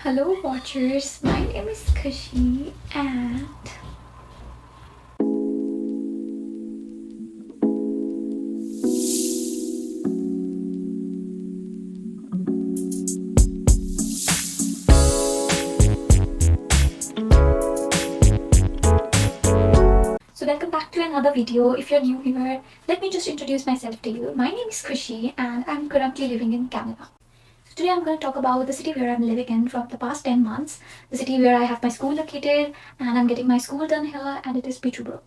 Hello, watchers. My name is Khushi, and welcome back to another video. If you're new here, let me just introduce myself to you. My name is Khushi, and I'm currently living in Canada. So today I'm going to talk about the city where I'm living in from the past 10 months, the city where I have my school located, and I'm getting my school done here, and it is Peterborough.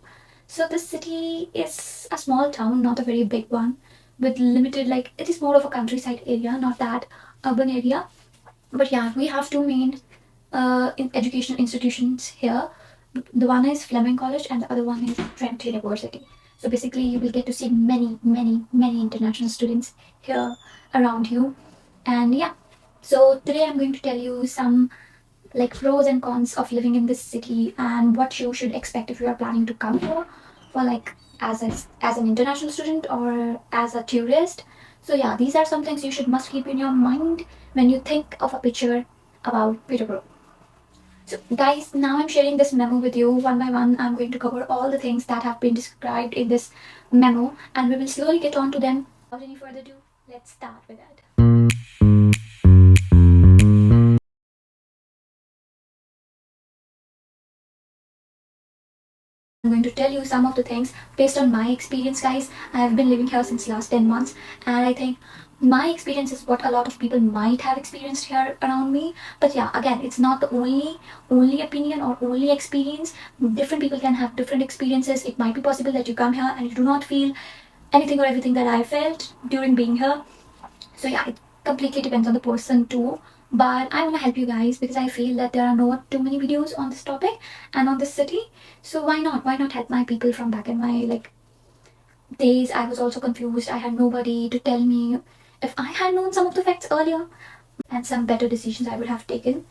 So this city is a small town, not a very big one, with limited, like, it is more of a countryside area, not that urban area. But yeah, we have two main educational institutions here. The one is Fleming College and the other one is Trent University. So basically, you will get to see many international students here around you. And yeah, so today I'm going to tell you some like pros and cons of living in this city and what you should expect if you are planning to come here for like as an international student or as a tourist. So yeah, these are some things you should must keep in your mind when you think of a picture about Peterborough. So guys, now I'm sharing this memo with you one by one. I'm going to cover all the things that have been described in this memo and we will slowly get on to them. Without any further ado, let's start with that. I'm going to tell you some of the things based on my experience, guys. I have been living here since last 10 months and I think my experience is what a lot of people might have experienced here around me. But yeah, again, it's not the only opinion or only experience. Different people can have different experiences. It might be possible that you come here and you do not feel anything or everything that I felt during being here. So yeah, it completely depends on the person too. But I want to help you guys because I feel that there are not too many videos on this topic and on this city. So why not? Why not help my people from back in my like days? I was also confused. I had nobody to tell me. If I had known some of the facts earlier and some better decisions I would have taken,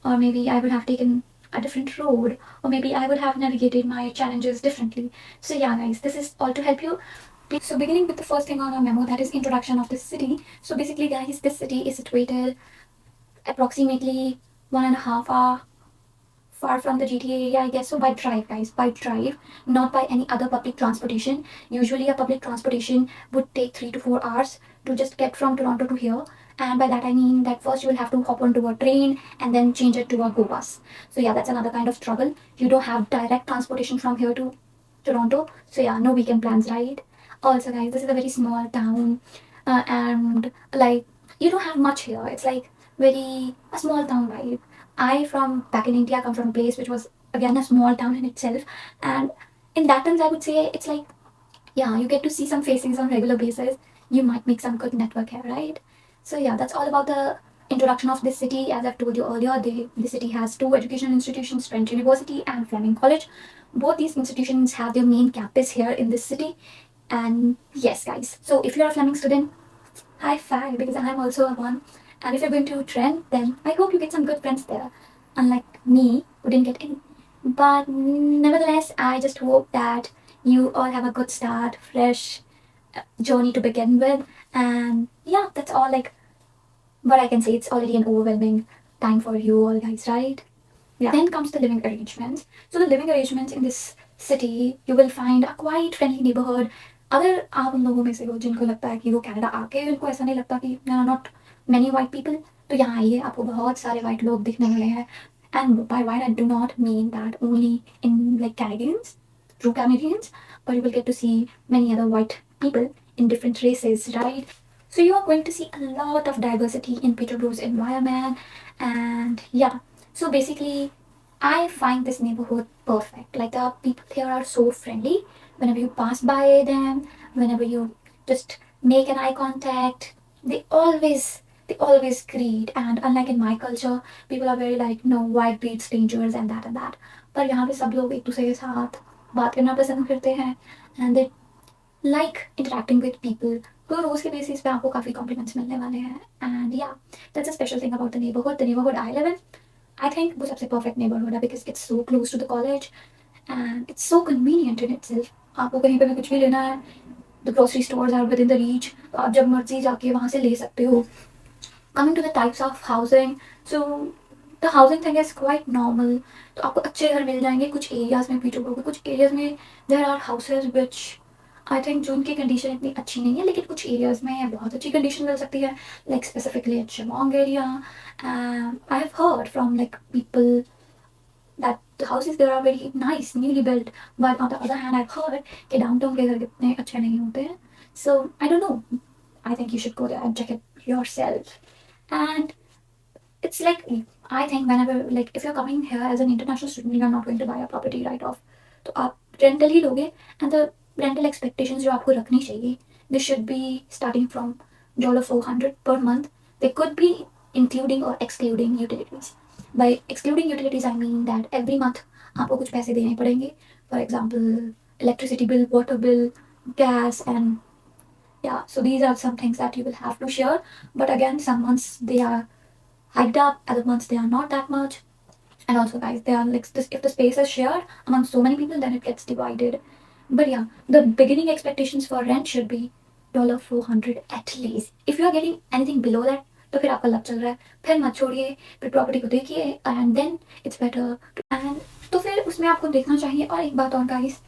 or maybe I would have taken a different road, or maybe I would have navigated my challenges differently. So yeah, guys, this is all to help you. So beginning with the first thing on our memo, that is introduction of this city. So basically, guys, this city is situated approximately 1.5 hour far from the GTA area, I guess. So by drive, guys, by drive, not by any other public transportation. Usually, a public transportation would take 3 to 4 hours to just get from Toronto to here. And by that, I mean that first you will have to hop onto a train and then change it to a Go bus. So yeah, that's another kind of struggle. You don't have direct transportation from here to Toronto. So yeah, no weekend plans, right? Also, guys, this is a very small town, and like you don't have much here. It's like very a small town vibe. I from back in India come from a place which was again a small town in itself, and in that terms, I would say it's like yeah, you get to see some faces on regular basis. You might make some good network here, right? So yeah, that's all about the introduction of this city. As I've told you earlier, the city has two educational institutions, Trent University and Fleming College. Both these institutions have their main campus here in this city. And yes, guys, so if you're a Fleming student, high five because I'm also a one. And if you're going to Trent, then I hope you get some good friends there. Unlike me, who didn't get any. But nevertheless, I just hope that you all have a good start, fresh journey to begin with. And yeah, that's all like what I can say. It's already an overwhelming time for you all guys, right? Yeah. Then comes the living arrangements. So the living arrangements in this city, you will find a quite friendly neighborhood. अगर आप उन लोगों में से हो जिनको लगता है कि वो कनाडा आके उनको ऐसा नहीं लगता कि there are not many white people, तो यहाँ आइए, आपको बहुत सारे white लोग दिखने वाले हैं. And by white I do not mean that only in like Canadians, true Canadians, but you will get to see many other white people in different races, right? So you are going to see a lot of diversity in Peterborough's environment, and yeah. So basically, I find this neighborhood perfect. Like the people here are so friendly. Whenever you pass by them, whenever you just make an eye contact, they always greet. And unlike in my culture, people are very like no white beat strangers and that and that. पर यहाँ पे सब लोग एक दूसरे के साथ बात करना पसंद करते हैं and they like interacting with people. तो रोज के बेसिस पे आपको काफी कॉम्प्लीमेंट्स मिलने वाले हैं. And yeah, that's a special thing about the neighborhood. The neighborhood I live in, I think वो सबसे perfect neighborhood है because it's so close to the college and it's so convenient in itself. आपको कहीं पे भी कुछ भी लेना है, the grocery stores are within the reach. तो आप जब मर्जी जाके वहाँ से ले सकते हो. Coming to the types of housing, so the housing thing is quite normal. तो आपको अच्छे घर मिल जाएंगे कुछ एरियाज़ में, पीटरबरो के कुछ एरियाज़ में there are houses which I think जो उनकी कंडीशन इतनी अच्छी नहीं है, लेकिन कुछ एरियाज़ में बहुत अच्छी कंडीशन मिल सकती है, like specifically at Shillong area. I have heard from like people that the houses there are very nice, newly built. But on the other hand, I've heard कि downtown के घर कितने अच्छे नहीं होते हैं. So I don't know. I think you should go there and check it yourself. And it's like I think whenever like if you're coming here as an international student, you're not going to buy a property right off. तो आप rental ही लोगे, and the rental expectations जो आपको रखनी चाहिए, they should be starting from $400 per month. They could be including or excluding utilities. By excluding utilities, I mean that every month आपको कुछ पैसे देने पड़ेंगे. For example, electricity bill, water bill, gas, and yeah. So these are some things that you will have to share. But again, some months they are hiked up, other months they are not that much. And also, guys, they are like this. If the space is shared among so many people, then it gets divided. But yeah, the beginning expectations for rent should be $400 at least. If you are getting anything below that, तो फिर आपका लग चल रहा है, फिर मत छोड़िए, फिर प्रॉपर्टी को देखिए, and then it's better and तो फिर उसमें आपको देखना चाहिए. और एक बात और गाइस,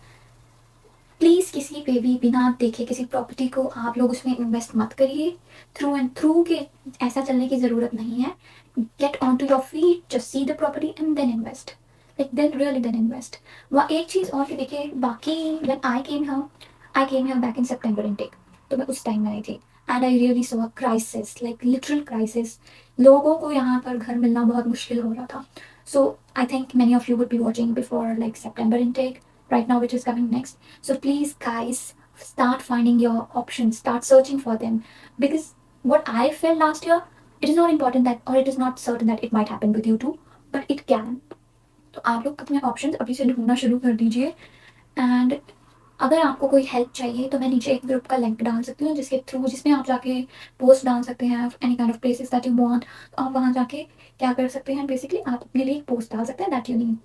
प्लीज़ किसी पे भी बिना देखे किसी प्रॉपर्टी को आप लोग उसमें इन्वेस्ट मत करिए. थ्रू एंड थ्रू के ऐसा चलने की ज़रूरत नहीं है. Get on to your feet, just see the property and then invest, like then really then invest. वह एक चीज़ और कि देखिए, बाकी when I came here back in September intake, तो मैं उस टाइम में आई थी and I really saw a crisis, like literal crisis. लोगों को यहाँ पर घर मिलना बहुत मुश्किल हो रहा था. So I think many of you would be watching before like September intake right now which is coming next. So please guys, start finding your options, start searching for them, because what I felt last year, it is not important that, or it is not certain that it might happen with you too, but it can. तो आप लोग अपने options अभी से ढूंढना शुरू कर दीजिए. एंड अगर आपको कोई हेल्प चाहिए तो मैं नीचे एक ग्रुप का लिंक डाल सकती हूँ, जिसके थ्रू जिसमें आप जाके पोस्ट डाल सकते हैं any kind of places that you want. तो आप वहाँ जाके क्या कर सकते हैं, बेसिकली आप अपने लिए एक पोस्ट डाल सकते हैं that you need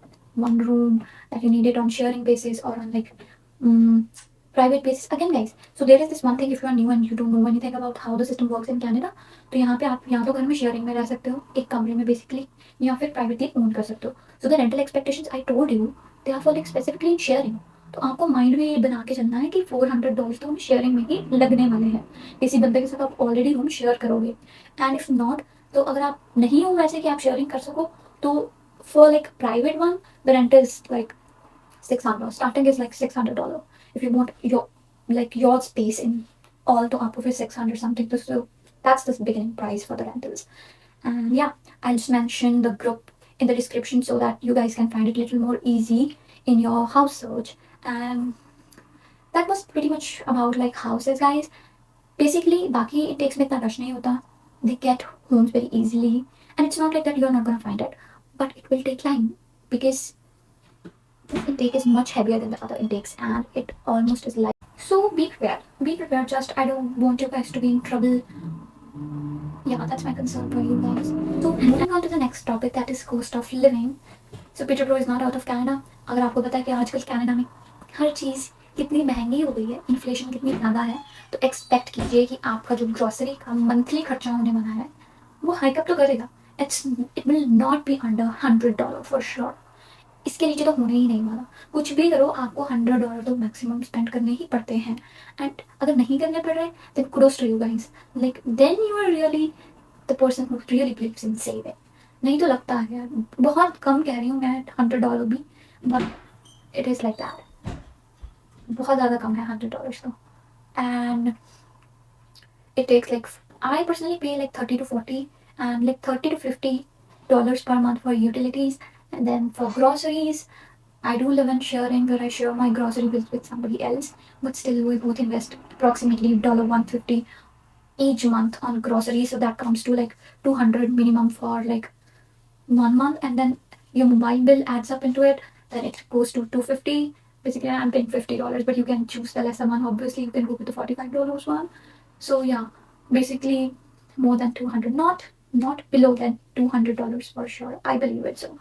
one room, that you need it on sharing basis or on like private basis. Again guys, so there is this one thing, if you are new and you don't know anything about how the system works in Canada, तो यहाँ पे आप या तो घर में sharing में रह सकते हो एक कमरे में बेसिकली, या फिर प्राइवेटली ओन कर सकते हो. So the rental expectations I told you, they are for like specifically in sharing. तो आपको माइंड में ये बना के चलना है कि $400 तो हम शेयरिंग में ही लगने वाले हैं. किसी बंदे के साथ आप ऑलरेडी रूम शेयर करोगे, एंड इफ नॉट, तो अगर आप नहीं हो वैसे कि आप शेयरिंग कर सको, तो for like private one, the rent is like 600. Starting is like $600. If you want your space in all, to aapko fir 600 something. So that's the beginning price for the rentals. And yeah, I'll just mention the group in the description so that you guys can find it a little more easy in your house search. And that was pretty much about like houses, guys. Basically, baki it takes में इतना rush नहीं होता. They get homes very easily, and it's not like that you're not gonna find it, but it will take time because this intake is much heavier than the other intakes and it almost is like. So be prepared. Just I don't want you guys to be in trouble. Yeah, that's my concern for you guys. So moving on to the next topic, that is cost of living. So Peterborough is not out of Canada. अगर आपको पता है कि आजकल Canada में हर चीज़ कितनी महंगी हो गई है, इन्फ्लेशन कितनी ज़्यादा है, तो एक्सपेक्ट कीजिए कि आपका जो ग्रॉसरी का मंथली खर्चा होने वाला है वो हाइकअप तो करेगा. It will not be under $100 for sure. इसके नीचे तो होने ही नहीं वाला. कुछ भी करो, आपको $100 तो मैक्सिमम स्पेंड करने ही पड़ते हैं. एंड अगर नहीं करने पड़ रहे, then kudos to you guys. Like then you are really the person who really believes in saving. नहीं तो लगता है यार, बहुत कम कह रही हूँ मैं $100 भी, but it is like that. बहुत ज़्यादा कम है $100 तो. And it takes like, I personally pay like 30 to 40 and like $30 to $50 per month for utilities. And then for groceries, I do live in sharing where I share my grocery bills with somebody else, but still we both invest approximately $150 each month on groceries. So that comes to like 200 minimum for like 1 month, and then your mobile bill adds up into it, then it goes to 250. Basically I'm paying $50, but you can choose the lesser one. Obviously you can go with the $45 one. So yeah, basically more than 200, not below than $200 for sure. I believe it. So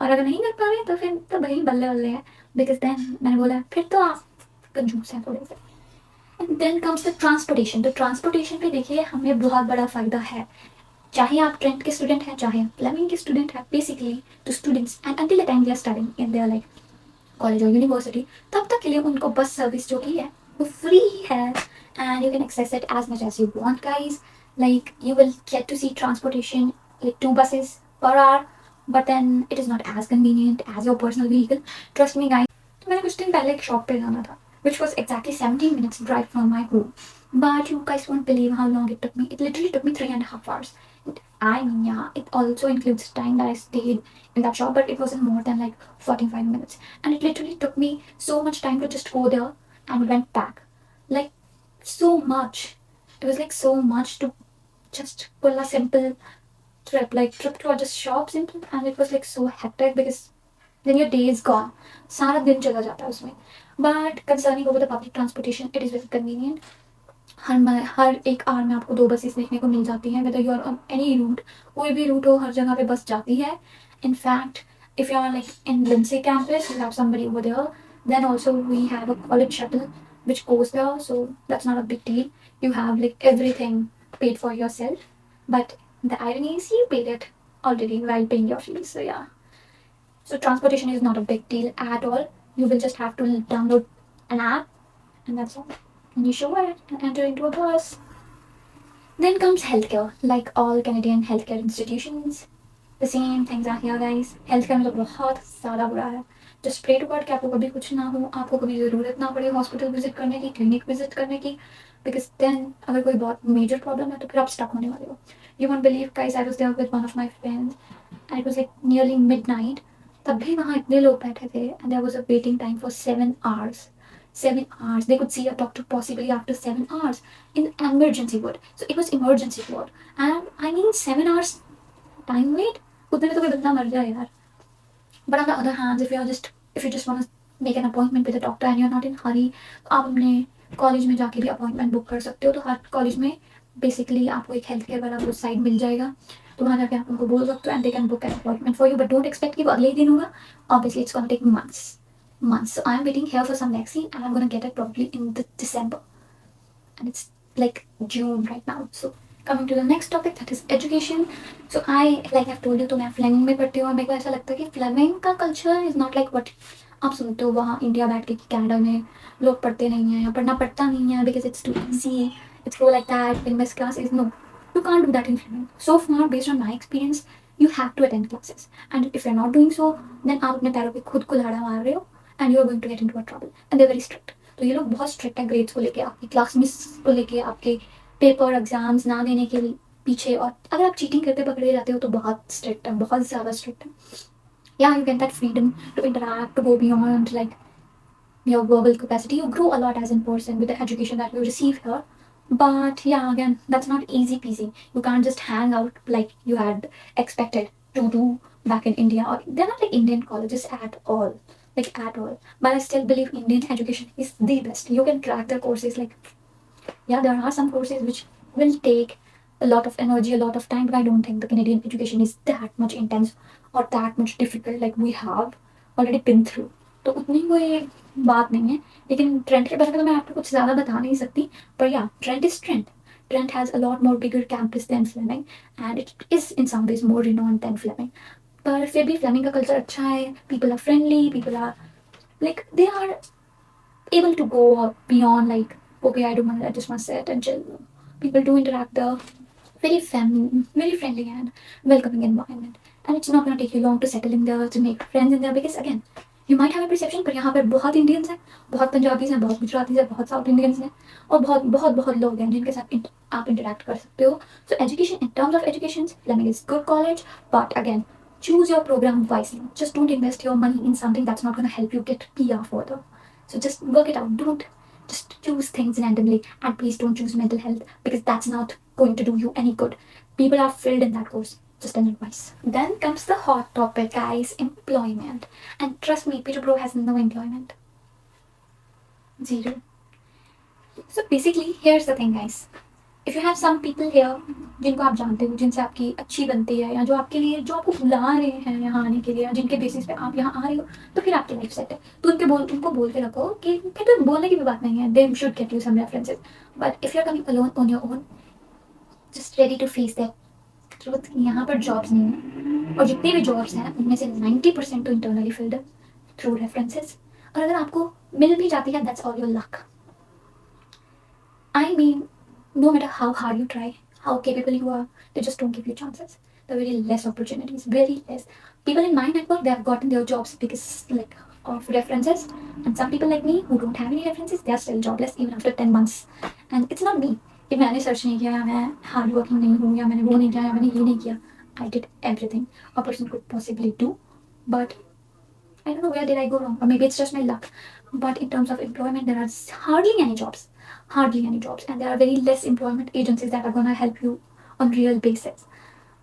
और अगर नहीं कर पा रहे तो फिर तो भाई बल्ले बल्ले है, बिकॉज देन मैंने बोला फिर तो आप कंजूस हैं थोड़े से. And then comes the transportation. तो ट्रांसपोर्टेशन पे देखिए हमें बहुत बड़ा फ़ायदा है. चाहे आप ट्रेंड के स्टूडेंट हैं, चाहे आप प्लम्बिंग के स्टूडेंट हैं, basically two students and until the time they are studying in their like college or university, तब तक के लिए उनको बस सर्विस जो की है वो फ्री है, and you can access it as much as you want guys. Like you will get to see transportation like 2 buses per hour, but then it is not as convenient as your personal vehicle. Trust me guys. तो मैंने कुछ दिन पहले एक shop पे जाना था which was exactly 17 minutes drive from my home, but you guys won't believe how long it took me. It literally took me 3.5 hours. I mean, yeah, it also includes time that I stayed in that shop, but it wasn't more than like 45 minutes, and it literally took me so much time to just go there and went back, like so much. It was like so much to just pull a simple trip to just shop simple, and it was like so hectic because then your day is gone. सारा दिन चला जाता है उसमें. But concerning over the public transportation, it is very convenient. हर एक our में आपको 2 buses देखने को मिल जाती हैं, whether you are on any route, कोई भी रूट हो हर जगह पे बस जाती है. In fact, if you are like in Lindsay campus, you have somebody over there. Then also we have a college shuttle which goes there, so that's not a big deal. You have like everything paid for yourself, but the irony is you paid it already while paying your fees. So yeah, so transportation is not a big deal at all. You will just have to download an app, and that's all. And you show it and enter into a bus. Then comes healthcare. Like all Canadian healthcare institutions, the same things are here guys. Healthcare में तो बहुत ज़्यादा बुरा है. Just pray to God कि आपको कभी कुछ ना हो, आपको कभी ज़रूरत ना पड़े हॉस्पिटल विजिट करने की, क्लिनिक विजिट करने की, because then अगर कोई बहुत मेजर प्रॉब्लम है तो फिर आप स्टक होने वाले हो. You won't believe guys, I was there with one of my friends and it was like nearly midnight. तब भी वहाँ इतने लोग बैठे थे and there was a waiting time for 7 hours. 7 hours. They could see a doctor possibly after 7 hours in emergency ward. So it was emergency ward. And I mean 7 hours time wait. उतने में तो कोई बंदा मर जाए यार. But on the other hand, if you just want to make an appointment with a doctor and you're not in hurry, तो आप अपने कॉलेज में जाके भी अपॉइंटमेंट बुक कर सकते हो. तो हर कॉलेज में बेसिकली आपको एक हेल्थ केयर वाला वो साइट मिल जाएगा, तो वहाँ जाके आप उनको बोल सकते हो and they can book an appointment for you. But don't expect कि वो अगले ही दिन होगा. Obviously it's gonna take months. So I'm waiting here for some vaccine and I'm gonna get it probably in the December, and it's like June right now. So coming to the next topic, that is education. So I, like I've told you, तो मैं Fleming में पढ़ती हूँ और मेरे को ऐसा लगता है कि फ्लेमिंग का culture is not like what आप सुनते हो वहाँ इंडिया बैठ के कि कनाडा में लोग पढ़ते नहीं हैं या पढ़ना पड़ता नहीं है because it's too easy, it's go like that in miss classes. No, you can't do that in Finland. So far, based on my experience, you have to attend classes. And if you're not doing so, then आप अपने पैरों पे खुद कुल्हाड़ा मार रहे हो and you are going to get into a trouble. And they're very strict. तो ये लोग बहुत स्ट्रिक्ट है ग्रेड्स को लेके, आपकी क्लास मिस को लेके, आपके पेपर एग्जाम्स ना देने के पीछे. और अगर आप चीटिंग करते पकड़े जाते हो तो बहुत स्ट्रिक्ट है, बहुत ज़्यादा स्ट्रिक्ट है. Yeah, you get that freedom to interact, to go beyond like your verbal capacity. You grow a lot as a person with the education that you receive here. But yeah, again, that's not easy peasy. You can't just hang out like you had expected to do back in India. Or they're not like Indian colleges at all. Like at all. But I still believe Indian education is the best. You can crack the courses like, yeah, there are some courses which will take a lot of energy, a lot of time, but I don't think the Canadian education is that much intense or that much difficult like we have already been through. तो उतनी कोई बात नहीं है. लेकिन trend के बारे में तो मैं आपको कुछ ज़्यादा बता नहीं सकती. पर या, trend is trend. Trent has a lot more bigger campus than Fleming, and it is in some ways more renowned than Fleming. पर फिर भी Fleming का कल्चर अच्छा है. People are friendly. People are like they are able to go beyond like, okay, I just want to sit and chill. People do interact there. Very friendly and welcoming environment. And it's not gonna take you long to settle in there, to make friends in there, because again, you might have a perception, पर यहाँ पर बहुत Indians हैं, बहुत Punjabis हैं, बहुत Gujaratis हैं, बहुत साउथ इंडियंस हैं, और बहुत बहुत बहुत लोग हैं जिनके साथ आप इंटरेक्ट कर सकते हो. So education, in terms of education, Fleming is good college, but again, choose your program wisely. Just don't invest your money in something that's not gonna help you get PR further. So just work it out. Don't just choose things randomly, and please don't choose mental health because that's not going to do you any good. People are filled in that course. Just an advice. Then comes the hot topic, guys, employment. And trust me, Peterborough has no employment. Zero. So basically, here's the thing, guys. If you have some people here जिनको आप जानते हो, जिनसे आपकी अच्छी बनती है, या जो आपके लिए, जो आपको बुला रहे हैं यहाँ आने के लिए, या जिनके बेसिस पे आप यहाँ आ रहे हो, तो फिर आपकी लाइफ सेट है. तो उनको बोल के रखो कि फिर तो बोलने की भी बात नहीं है. They should get you some references. But if you are coming alone on your own, just ready to face that truth यहाँ पर जॉब्स नहीं है, और जितनी भी जॉब्स हैं उनमें से 90% तो इंटरनली फिल्ड है थ्रू रेफरेंसेस, और अगर आपको मिल भी जाती है that's all your luck. I mean, no matter how hard you try, how capable you are, they just don't give you chances. There are very less opportunities, very less. People in my network, they have gotten their jobs because like of references, and some people like me who don't have any references, they are still jobless even after 10 months. And it's not me. कि मैंने search नहीं किया, मैं hard working नहीं हूँ, या मैंने वो नहीं किया, या मैंने ये नहीं किया. I did everything a person could possibly do, but I don't know where did I go wrong, or maybe it's just my luck. But in terms of employment, there are hardly any jobs, and there are very less employment agencies that are gonna help you on real basis.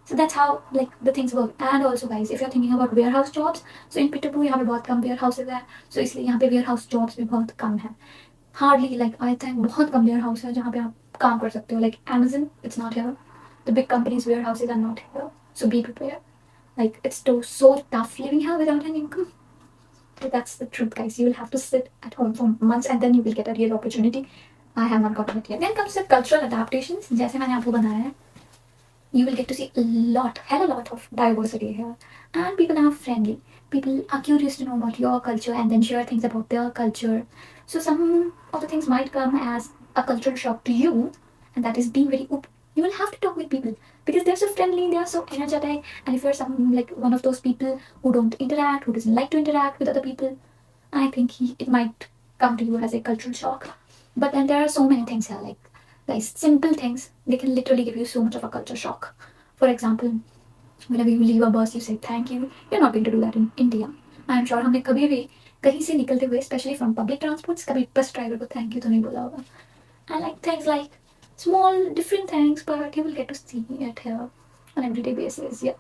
So that's how like the things work. And also guys, if you're thinking about warehouse jobs, so in Peterborough यहाँ पे बहुत कम warehouses है, so इसलिए यहाँ पे warehouse jobs भी बहुत कम है. Hardly like I think बहुत कम warehouse है जहाँ पे आप काम कर सकते हो. Like Amazon, it's not here. The big companies' warehouses are not here. So be prepared. Like it's so tough living here without an income. So that's the truth, guys. You will have to sit at home for months and then you will get a real opportunity. I have not gotten it yet. Then comes the cultural adaptations. जैसे मैंने आपको बताया है, you will get to see hell a lot of diversity here. And people are friendly. People are curious to know about your culture and then share things about their culture. So some of the things might come as a cultural shock to you, and that is being very open. You will have to talk with people because they're so friendly, they are so energetic. And if you're some like one of those people who don't interact, who doesn't like to interact with other people, I think it might come to you as a cultural shock. But then there are so many things here, like guys, simple things, they can literally give you so much of a culture shock. For example, whenever you leave a bus, you say thank you. You're not going to do that in India. I am sure हमने कभी भी कहीं से निकलते हुए, especially from public transports, कभी bus driver को thank you तो नहीं बोला होगा. And like things like small different things, but you will get to see it here on everyday basis. Yeah,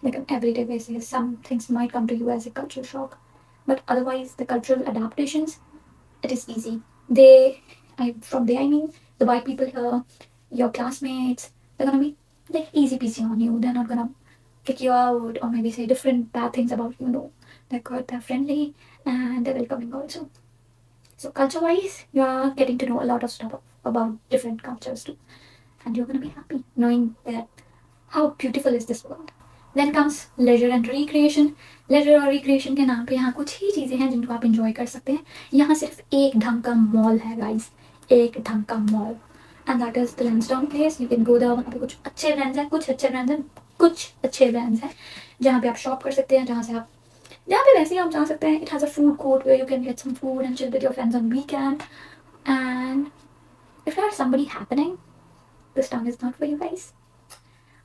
like on everyday basis, some things might come to you as a cultural shock, but otherwise the cultural adaptations, it is easy. From there I mean the white people here, your classmates, they're gonna be like easy peasy on you. They're not gonna kick you out or maybe say different bad things about you. No, they're good, they're friendly, and they're welcoming also. So culture wise, you are getting to know a lot of stuff about different cultures too, and you're gonna be happy knowing that how beautiful is this world. Then comes leisure and recreation. Leisure और recreation के नाम पे यहाँ कुछ ही चीज़ें हैं जिनको आप इंजॉय कर सकते हैं. यहाँ सिर्फ एक ढंग का मॉल है गाइस, एक ढंग का mall, and that is the Lansdowne place. You can go there. वहाँ पे कुछ अच्छे ब्रांड्स हैं, जहाँ पे आप शॉप कर सकते हैं, जहाँ पे वैसे ही आप जा सकते हैं. It has a food court where you can get some food and chill with your friends on weekend. And if you are somebody happening, this town is not for you guys.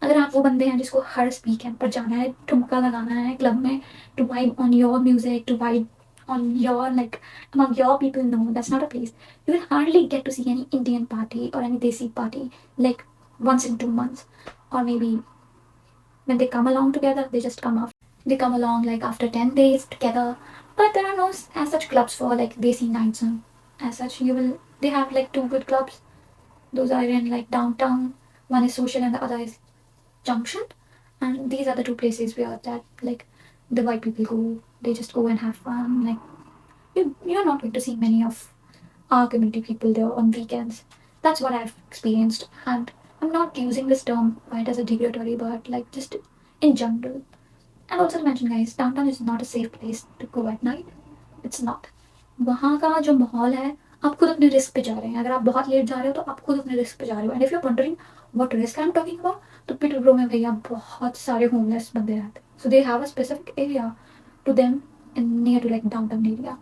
अगर आप वो बंदे हैं जिसको हर weekend पर जाना है, ठुमका लगाना है क्लब में, to vibe on your music, to vibe on your like among your people, no, that's not a place. You will hardly get to see any Indian party or any Desi party like once in 2 months, or maybe when they come along together, they just come after. They come along like after 10 days together, but there are no as such clubs for like Desi nights. As such, they have like two good clubs. Those are in like downtown. One is Social and the other is Junction, and these are the two places where that like the white people go. They just go and have fun. Like you're not going to see many of our community people there on weekends. That's what I've experienced, and I'm not using this term quite as a derogatory, but like just in general. And also to mention, guys, downtown is not a safe place to go at night. It's not. वहाँ का जो माहौल है, आप खुद अपने risk पे जा रहे हैं. अगर आप बहुत लेट जा रहे हो तो आप खुद अपने रिस्क पे जा रहे हो. And if you are wondering what risk I am talking about, तो पिटरब्रो में भैया बहुत सारे होमलेस बंदे रहते हैं. So they have a specific area to them in near to like downtown area.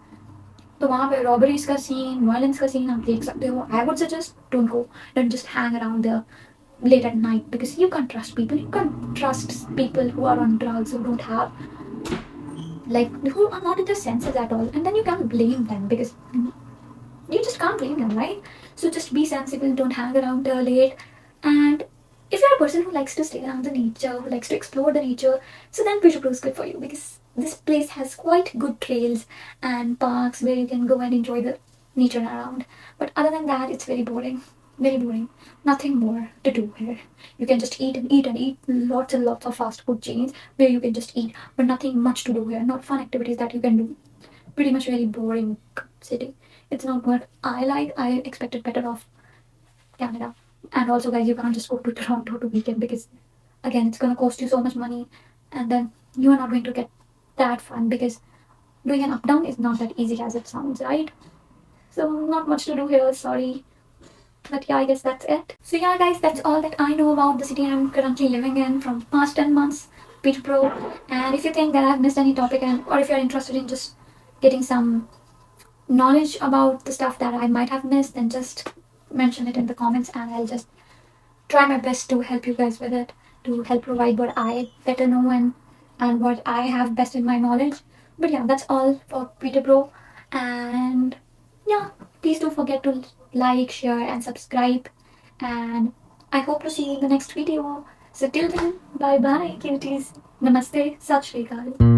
तो वहाँ पे रॉबरीज का सीन, वायलेंस का सीन आप देख सकते हो. I would suggest don't just hang around there late at night because you can't trust people. You can't trust people who are on drugs, who don't have like who are not in their senses at all, and then you can't blame them because you just can't blame them, right? So just be sensible, don't hang around late. And if you're a person who likes to stay around the nature, who likes to explore the nature, so then Bishopur is good for you because this place has quite good trails and parks where you can go and enjoy the nature around. But other than that, it's very boring. Very boring. Nothing more to do here. You can just eat and eat and eat. Lots and lots of fast food chains where you can just eat, but nothing much to do here. Not fun activities that you can do. Pretty much very boring city. It's not what I like. I expected better of Canada. And also, guys, you can't just go to Toronto to weekend because again, it's going to cost you so much money, and then you are not going to get that fun, because doing an up down is not that easy as it sounds, right? So not much to do here, sorry. But yeah, I guess that's it. So yeah, guys, that's all that I know about the city I'm currently living in from past 10 months, Peterborough. And if you think that I've missed any topic, and or if you're interested in just getting some knowledge about the stuff that I might have missed, then just mention it in the comments, and I'll just try my best to help you guys with it, to help provide what I better know, and what I have best in my knowledge. But yeah, that's all for Peterborough. And yeah, please don't forget to like, share, and subscribe. And I hope to see you in the next video. So till then, bye bye, cuties. Namaste, Sat Shri Akal.